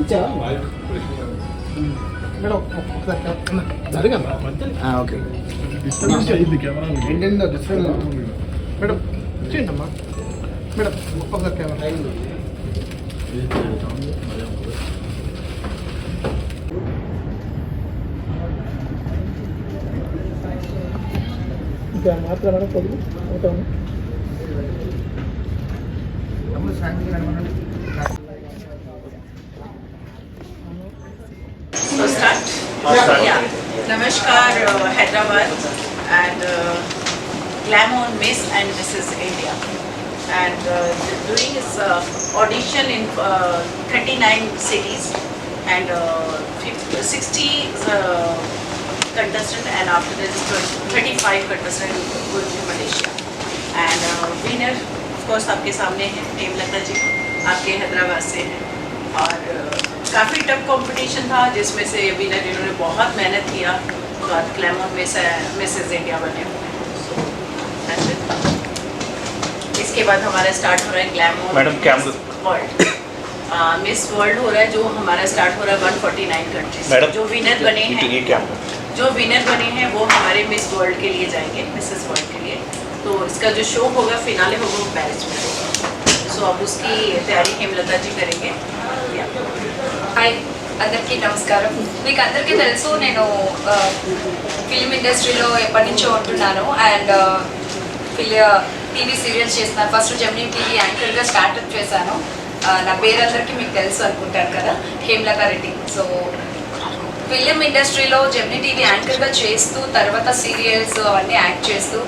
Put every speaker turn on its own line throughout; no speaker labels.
ఇచ్చావా madam జరగమ్మా okay ఏంటంటే display madam ఇచ్చేయండి అమ్మా మేడం ఒక్కొక్కసారి కెమెరా ఇంకా మాత్రం మేడం కొద్దిగా అవుతాము
So start? Yeah. Namaskar, Hyderabad and Glamour Miss and Mrs. India. And doing this audition in 39 cities and 60 contestant and after this 35 contestant going to Malaysia. And winner of course आपके सामने है हेमलता जी, आपके हैदराबाद से हैं और काफ़ी टफ कंपटीशन था जिसमें से विनर इन्होंने बहुत मेहनत किया तो आज ग्लैमर मिसेस इंडिया बने हुए हैं। इसके बाद हमारा स्टार्ट हो रहा है ग्लैमर वर्ल्ड मिस वर्ल्ड हो रहा है जो हमारा स्टार्ट हो रहा है 149 कंट्रीज। जो विनर बने हैं वो हमारे मिस वर्ल्ड के लिए जाएंगे, मिसेस वर्ल्ड के लिए। तो इसका जो शो होगा फिनाले होगा वो पेरिस में होगा। सो अब उसकी तैयारी हेमलता जी करेंगे।
హాయ్ అందరికీ నమస్కారం. మీకు అందరికీ తెలుసు నేను ఫిల్మ్ ఇండస్ట్రీలో ఎప్పటి నుంచో ఉంటున్నాను అండ్ టీవీ సీరియల్స్ చేస్తున్నాను. ఫస్ట్ జెమినీ టీవీ యాంకర్గా స్టార్ట్అప్ చేశాను. నా పేరందరికీ మీకు తెలుసు అనుకుంటాను కదా, హేమలతా రెడ్డి. సో ఫిలిం ఇండస్ట్రీలో జెమినీ టీవీ యాంకర్గా చేస్తూ తర్వాత సీరియల్స్ అవన్నీ యాక్ట్ చేస్తూ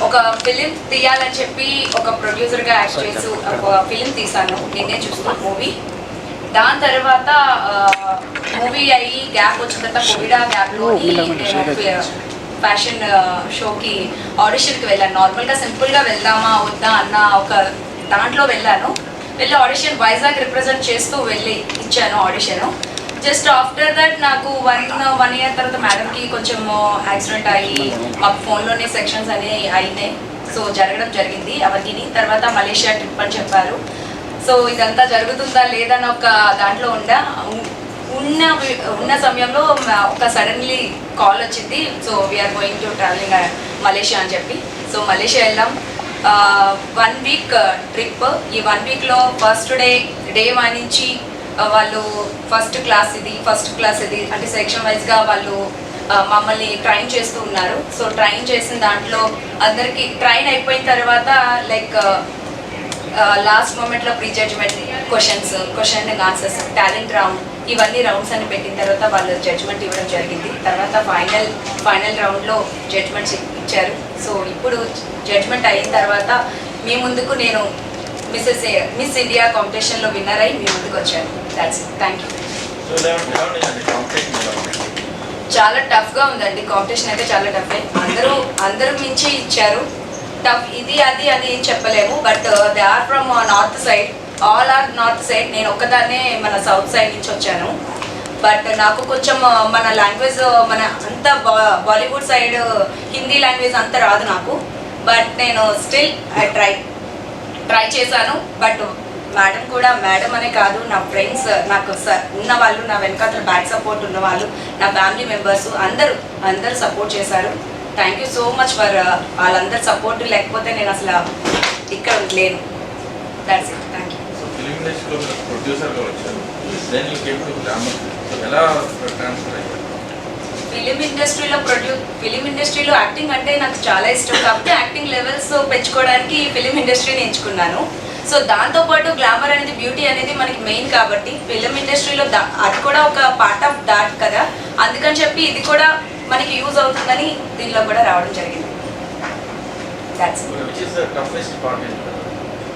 ఒక ఫిలిం తీయాలని చెప్పి ఒక ప్రొడ్యూసర్గా యాక్ట్ చేస్తూ ఒక ఫిలిం తీశాను నిన్నే చూస్తూ మూవీ. దాని తర్వాత మూవీ అయ్యి గ్యాప్ వచ్చిన తర్వాత కోవిడ్ గ్యాప్లో ఫ్యాషన్ షోకి ఆడిషన్కి వెళ్ళాను. నార్మల్గా సింపుల్గా వెళ్దామా వద్దా అన్న ఒక దాంట్లో వెళ్ళి ఆడిషన్ వైజాగ్ రిప్రజెంట్ చేస్తూ వెళ్ళి ఇచ్చాను ఆడిషన్. జస్ట్ ఆఫ్టర్ దట్ నాకు వన్ ఇయర్ తర్వాత మేడంకి కొంచెం యాక్సిడెంట్ అయ్యి మాకు ఫోన్లోనే సెక్షన్స్ అనేవి అయినాయి. సో జరగడం జరిగింది అవన్నీ. తర్వాత మలేషియా ట్రిప్ అని చెప్పారు. సో ఇదంతా జరుగుతుందా లేదని ఒక దాంట్లో ఉన్న సమయంలో ఒక సడన్లీ కాల్ వచ్చింది. So we are going to traveling Malaysia అని చెప్పి. సో మలేషియా వెళ్ళాం. 1 వీక్ ట్రిప్. ఈ 1 వీక్లో ఫస్ట్ డే 1 నుంచి వాళ్ళు ఫస్ట్ క్లాస్ ఇది అంటే సెక్షన్ వైజ్గా వాళ్ళు మమ్మల్ని ట్రైన్ చేస్తూ ఉన్నారు. సో ట్రైన్ చేసిన దాంట్లో అందరికీ ట్రైన్ అయిపోయిన తర్వాత లైక్ లాస్ట్ మూమెంట్లో pre judgement question and answers, talent round, ఇవన్నీ రౌండ్స్ అని పెట్టిన తర్వాత వాళ్ళు జడ్జ్మెంట్ ఇవ్వడం జరిగింది. తర్వాత ఫైనల్ రౌండ్లో జడ్జ్మెంట్స్ ఇచ్చారు. సో ఇప్పుడు జడ్జ్మెంట్ అయిన తర్వాత మీ ముందుకు నేను మిస్ ఇండియా కాంపిటీషన్లో విన్నర్ అయ్యి మీ ముందుకు వచ్చాను. That's it. Thank you. చాలా టఫ్గా ఉందండి కాంపిటీషన్ అయితే, చాలా టఫ్. అందరూ మించి ఇచ్చారు. టఫ్ ఇది అది అని ఏం చెప్పలేము. But they are from north side, all are north side. నేను ఒక్కదాన్నే మన సౌత్ సైడ్ నుంచి వచ్చాను. బట్ నాకు కొంచెం మన లాంగ్వేజ్ మన అంత బాలీవుడ్ సైడ్ హిందీ లాంగ్వేజ్ అంత రాదు నాకు. బట్ నేను స్టిల్ ట్రై చేశాను. బట్ మేడం అనే కాదు, నా ఫ్రెండ్స్, నాకు ఉన్న వాళ్ళు, నా వెనకాల బ్యాక్ సపోర్ట్ ఉన్న వాళ్ళు, నా ఫ్యామిలీ మెంబర్స్ అందరూ సపోర్ట్ చేశారు. Thank you so much for వాళ్ళందరి సపోర్ట్. లేకపోతే నేను అసలు ఇక్కడ లేను. That's it. Thank you. Film ఇండస్ట్రీలో యాక్టింగ్ అంటే నాకు చాలా ఇష్టం కాబట్టి యాక్టింగ్ లెవెల్స్ పెంచుకోవడానికి ఫిలిం ఇండస్ట్రీని ఎంచుకున్నాను. సో దాంతోపాటు గ్లామర్ అనేది, బ్యూటీ అనేది మనకి మెయిన్ కాబట్టి ఫిలిం ఇండస్ట్రీలో అది కూడా ఒక పార్ట్ ఆఫ్ దాట్ కదా, అందుకని చెప్పి ఇది కూడా మనకి యూజ్ అవుతుందని దీనిలో కూడా రావడం జరిగింది.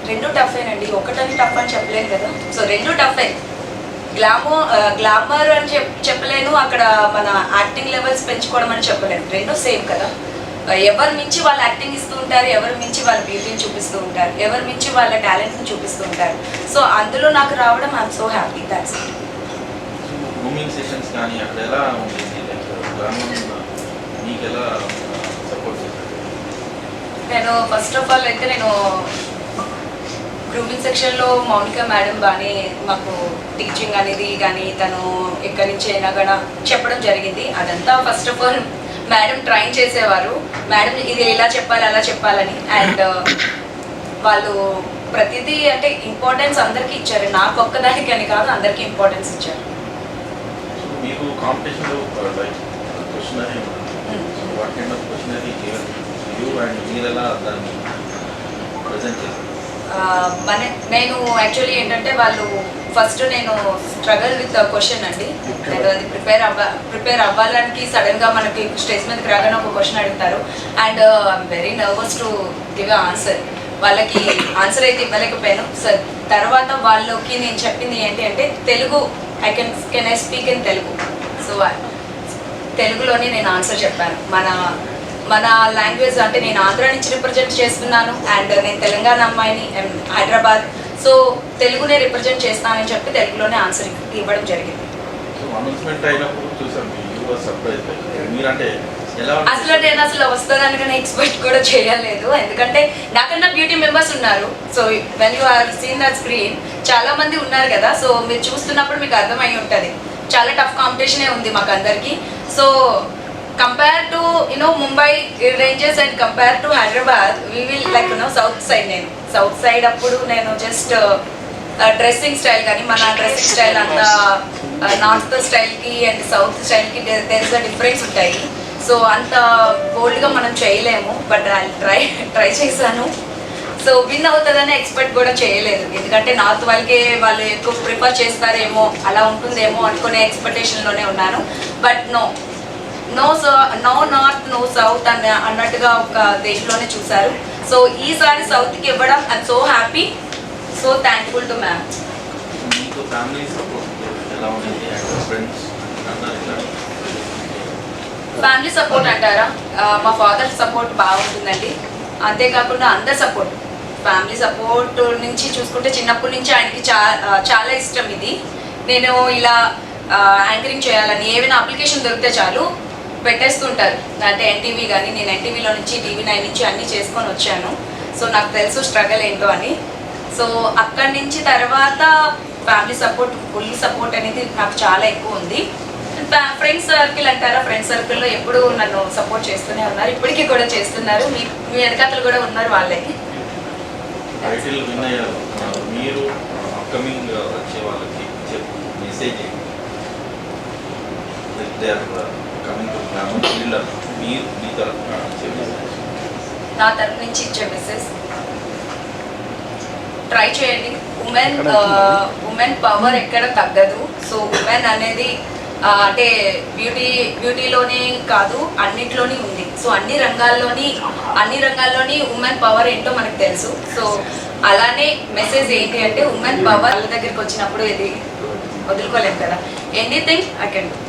రెండు టఫేనండి, ఒకటని టఫ్ అని చెప్పలేను కదా. సో రెండు టఫే. గ్లామర్ అని చెప్పలేను, అక్కడ మన యాక్టింగ్ లెవెల్స్ పెంచుకోవడం అని చెప్పలేను. రెండు సేమ్ కదా. ఎవరు మించి వాళ్ళు యాక్టింగ్ ఇస్తూ ఉంటారు, ఎవరు మించి వాళ్ళ బ్యూటీని చూపిస్తూ ఉంటారు, ఎవరు మించి వాళ్ళ టాలెంట్ని చూపిస్తూ ఉంటారు. సో అందులో నాకు రావడం I'm so happy. That's it. నేను ఫస్ట్ ఆఫ్ ఆల్ అయితే నేను గ్రూమింగ్ సెక్షన్లో మౌనిక మేడం బాగానే మాకు టీచింగ్ అనేది కానీ తను ఎక్కడి నుంచి అయినా కూడా చెప్పడం జరిగింది. అదంతా first of all madam train చేసేవారు, మేడం ఇది ఇలా చెప్పాలి అలా చెప్పాలని. అండ్ వాళ్ళు ప్రతిదీ అంటే ఇంపార్టెన్స్ అందరికీ ఇచ్చారు, నాకు ఒక్కదానికి అని కాదు అందరికీ ఇంపార్టెన్స్ ఇచ్చారు.
మీకు కాంపిటీషన్లో questionnaire what kind of questionnaire you and మీరు ఎలా దాన్ని ప్రజెంట్ చేస్తారు?
నేను యాక్చువల్లీ ఏంటంటే వాళ్ళు ఫస్ట్ నేను స్ట్రగల్ విత్ క్వశ్చన్ అండి. నేను అది ప్రిపేర్ అవ్వాలని సడన్గా మనకి స్టేజ్ మీదకి రాగానే ఒక క్వశ్చన్ అడుగుతారు and I'm very nervous to give answer. వాళ్ళకి ఆన్సర్ అయితే ఇవ్వలేకపోయాను సార్. తర్వాత వాళ్ళకి నేను చెప్పింది ఏంటి అంటే Telugu can I speak in Telugu. So తెలుగులోనే నేను ఆన్సర్ చెప్పాను. మన లాంగ్వేజ్ అంటే నేను ఆంధ్ర నుంచి రిప్రజెంట్ చేస్తున్నాను అండ్ నేను తెలంగాణ అమ్మాయిని హైదరాబాద్, సో తెలుగునే రిప్రజెంట్ చేస్తానని చెప్పి తెలుగులోనే ఆన్సర్ ఇవ్వడం జరిగింది.
సో అనౌన్స్మెంట్ అయినప్పుడు చూసాం మీరు సర్ప్రైజ్ మీరంటే
అసలు నేను వస్తుందని కానీ ఎక్స్పెక్ట్ కూడా చేయలేదు, ఎందుకంటే నాకన్నా బ్యూటీ మెంబర్స్ ఉన్నారు. So when you are seen the screen చాలా మంది ఉన్నారు కదా, సో మీరు చూస్తున్నప్పుడు మీకు అర్థమై ఉంటుంది చాలా టఫ్ కాంపిటీషనే ఉంది మాకు అందరికీ. So compare to Mumbai ranges and compare to Hyderabad we will like south side. నేను సౌత్ సైడ్ అప్పుడు నేను జస్ట్ డ్రెస్సింగ్ స్టైల్ కానీ మన డ్రెస్సింగ్ స్టైల్ అంతా నార్త్ స్టైల్కి అండ్ సౌత్ స్టైల్కి దేర్ ఇస్ అ డిఫరెన్స్ ఉంటాయి. సో అంత బోల్డ్గా మనం చేయలేము, బట్ ట్రై చేశాను. సో విన్ అవుతుందని ఎక్స్పెక్ట్ కూడా చేయలేదు, ఎందుకంటే నార్త్ వాళ్ళకే వాళ్ళు ఎక్కువ ప్రిఫర్ చేస్తారేమో అలా ఉంటుందేమో అనుకునే ఎక్స్పెక్టేషన్లోనే ఉన్నాను. But no north no south అన్నట్టుగా ఒక దేశంలోనే చూశారు. సో ఈసారి సౌత్కి ఇవ్వడం I'm so happy, so thankful to ma'am.
మీకు ఫ్యామిలీ సపోర్ట్ ఎలా ఉంది? ఫ్రెండ్స్
ఫ్యామిలీ సపోర్ట్ అంటారా, మా ఫాదర్ సపోర్ట్ బాగుంటుందండి. అంతేకాకుండా అందరి సపోర్ట్, ఫ్యామిలీ సపోర్ట్ నుంచి చూసుకుంటే చిన్నప్పటి నుంచి ఆయనకి చాలా ఇష్టం ఇది. నేను ఇలా యాంకరింగ్ చేయాలని ఏమైనా అప్లికేషన్ దొరికితే చాలు పెట్టేస్తుంటారు. అంటే ఎన్టీవీ కానీ నేను ఎన్టీవీలో నుంచి TV9 నుంచి అన్నీ చేసుకొని వచ్చాను. సో నాకు తెలుసు స్ట్రగల్ ఏంటో అని. సో అక్కడి నుంచి తర్వాత ఫ్యామిలీ సపోర్ట్, ఫుల్ సపోర్ట్ అనేది నాకు చాలా ఎక్కువ ఉంది. ఫ్రెండ్స్ సర్కిల్ అంటారా, ఫ్రెండ్స్ సర్కిల్లో ఎప్పుడు నన్ను సపోర్ట్ చేస్తూనే ఉన్నారు, ఇప్పటికీ కూడా చేస్తున్నారు. మీ వెనకాతలు కూడా ఉన్నారు వాళ్ళే.
టైటిల్ విన్ అయ్యారు మీరు, అప్కమింగ్ వచ్చే వాళ్ళకి మెసేజ్ మీరు మీ తరఫున
నా తరఫు నుంచి ఇచ్చే మెసేజ్ ట్రై చేయండి. ఉమెన్ పవర్ ఎక్కడ తగ్గదు. సో ఉమెన్ అనేది అంటే బ్యూటీలోనే కాదు అన్నిట్లోనే ఉంది. సో అన్ని రంగాల్లోని ఉమెన్ పవర్ ఏంటో మనకు తెలుసు. సో అలానే మెసేజ్ ఏంటి అంటే ఉమెన్ పవర్ వాళ్ళ దగ్గరికి వచ్చినప్పుడు ఇది వదులుకోలేము కదా. Anything I can do.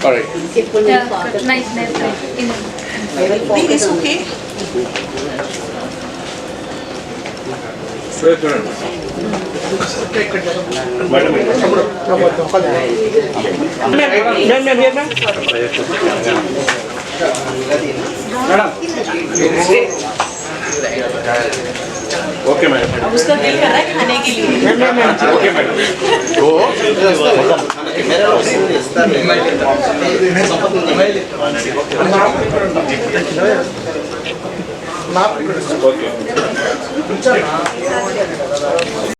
Alright.
Nice.
It's okay.
Okay, madam.
अब उसका दिल कर रहा है खाने के लिए.
Okay, madam. Go. Okay.